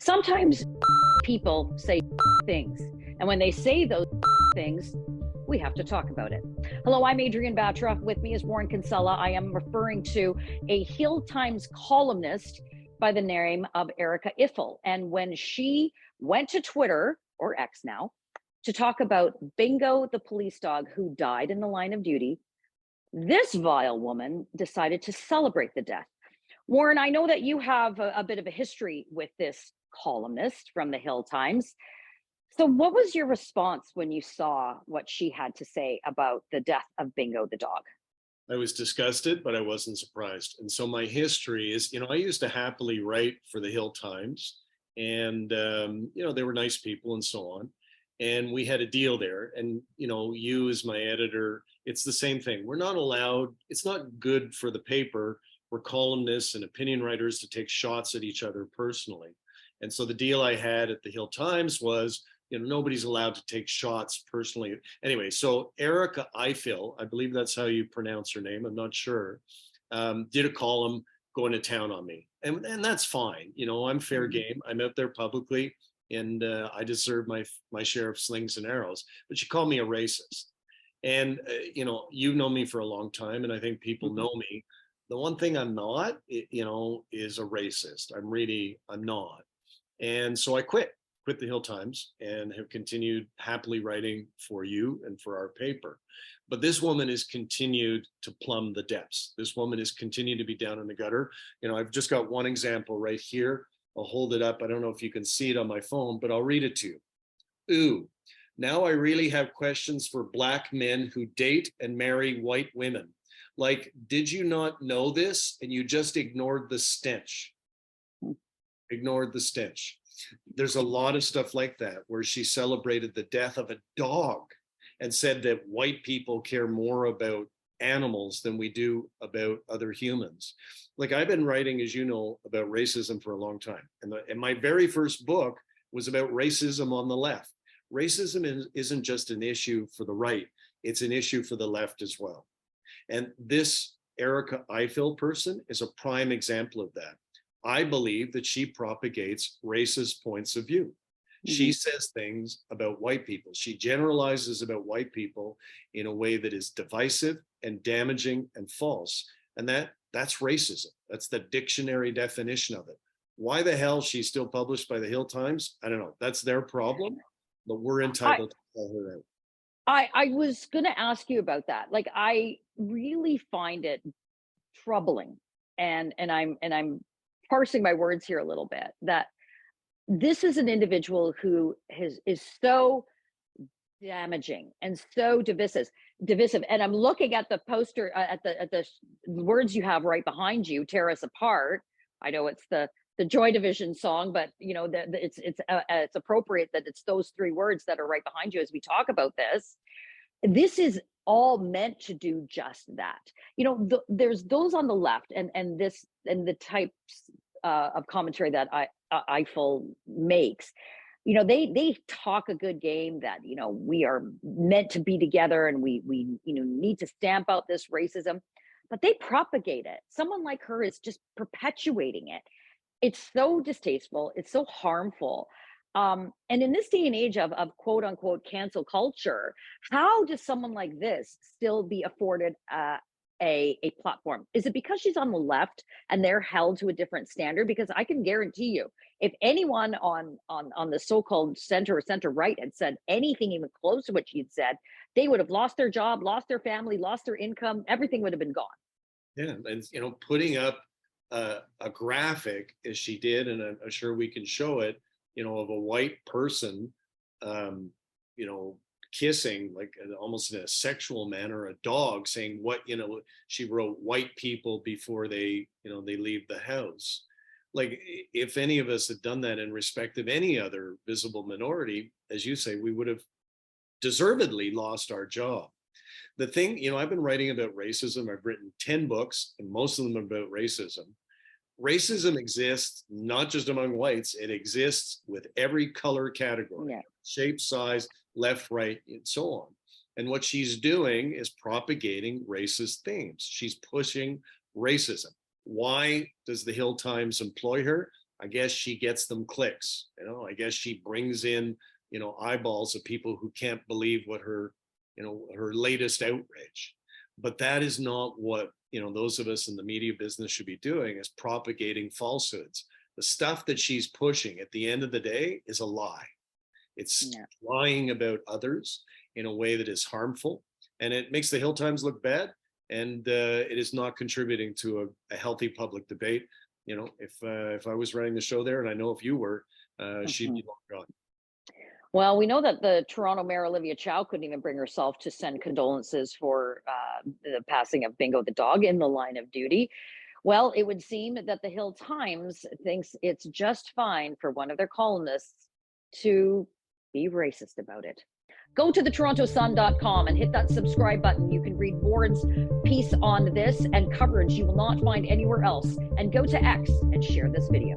Sometimes people say things, and when they say those things, we have to talk about it. Hello, I'm Adrienne Batra. With me is Warren Kinsella. I am referring to a Hill Times columnist by the name of Erica Iffel. And when she went to Twitter, or X now, to talk about Bingo, the police dog who died in the line of duty, this vile woman decided to celebrate the death. Warren, I know that you have a bit of a history with this columnist from the Hill Times. So what was your response when you saw what she had to say about the death of Bingo the dog? I was disgusted, but I wasn't surprised. And so my history is, I used to happily write for the Hill Times, and, they were nice people and so on. And we had a deal there. And, you as my editor, it's the same thing. We're not allowed, it's not good for the paper, for columnists and opinion writers to take shots at each other personally. And so the deal I had at the Hill Times was, nobody's allowed to take shots personally. Anyway, so Erica Iffel, I believe that's how you pronounce her name, I'm not sure, did a column going to town on me. And that's fine. I'm fair game. I'm out there publicly, and I deserve my share of slings and arrows. But she called me a racist. And, you've known me for a long time, and I think people know me. The one thing I'm not, is a racist. I'm not. And so I quit the Hill Times and have continued happily writing for you and for our paper. But this woman has continued to plumb the depths. This woman has continued to be down in the gutter. I've just got one example right here. I'll hold it up. I don't know if you can see it on my phone, but I'll read it to you. Ooh, now I really have questions for Black men who date and marry white women. Like, did you not know this and you just ignored the stench? Ignored the stench. There's a lot of stuff like that where she celebrated the death of a dog and said that white people care more about animals than we do about other humans. Like, I've been writing, as you know, about racism for a long time. And my very first book was about racism on the left. Racism isn't just an issue for the right, it's an issue for the left as well. And this Erica Iffel person is a prime example of that. I believe that she propagates racist points of view. She says things about white people. She generalizes about white people in a way that is divisive and damaging and false. And that's racism. That's the dictionary definition of it. Why the hell she's still published by the Hill Times? I don't know. That's their problem, but we're entitled to call her out. I was going to ask you about that. Like, I really find it troubling, and I'm parsing my words here a little bit, that this is an individual who is so damaging and so divisive. And I'm looking at the poster, at the words you have right behind you, "Tear Us Apart." I know it's the Joy Division song, but it's appropriate that it's those three words that are right behind you as we talk about this. This is all meant to do just that. There's those on the left, and the types of commentary that Eiffel makes. They talk a good game that we are meant to be together, and we need to stamp out this racism, but they propagate it. Someone like her is just perpetuating it. It's so distasteful. It's so harmful. And in this day and age of quote unquote cancel culture, how does someone like this still be afforded a platform? Is it because she's on the left and they're held to a different standard? Because I can guarantee you, if anyone on the so-called center or center right had said anything even close to what she'd said, they would have lost their job, lost their family, lost their income. Everything would have been gone. Yeah, and putting up a graphic as she did, and I'm sure we can show it, of a white person, kissing, like almost in a sexual manner, a dog, saying she wrote white people before they leave the house. Like, if any of us had done that in respect of any other visible minority, as you say, we would have deservedly lost our job. The thing, I've been writing about racism. I've written 10 books, and most of them are about racism. Racism exists not just among whites, it exists with every color category, shape, size, left, right, and so on. And what she's doing is propagating racist themes. She's pushing racism. Why does the Hill Times employ her? I guess she gets them clicks. You know, I guess she brings in, you know, eyeballs of people who can't believe what her, you know, her latest outrage. But that is not what, you know, those of us in the media business should be doing, is propagating falsehoods. The stuff that she's pushing at the end of the day is a lie. It's lying about others in a way that is harmful, and it makes the Hill Times look bad, and it is not contributing to a healthy public debate. You know, if I was running the show there, and I know if you were, she'd be long gone. Well, we know that the Toronto Mayor Olivia Chow couldn't even bring herself to send condolences for the passing of Bingo the dog in the line of duty. Well, it would seem that the Hill Times thinks it's just fine for one of their columnists to be racist about it. Go to theTorontoSun.com and hit that subscribe button. You can read Ward's piece on this and coverage you will not find anywhere else. And go to X and share this video.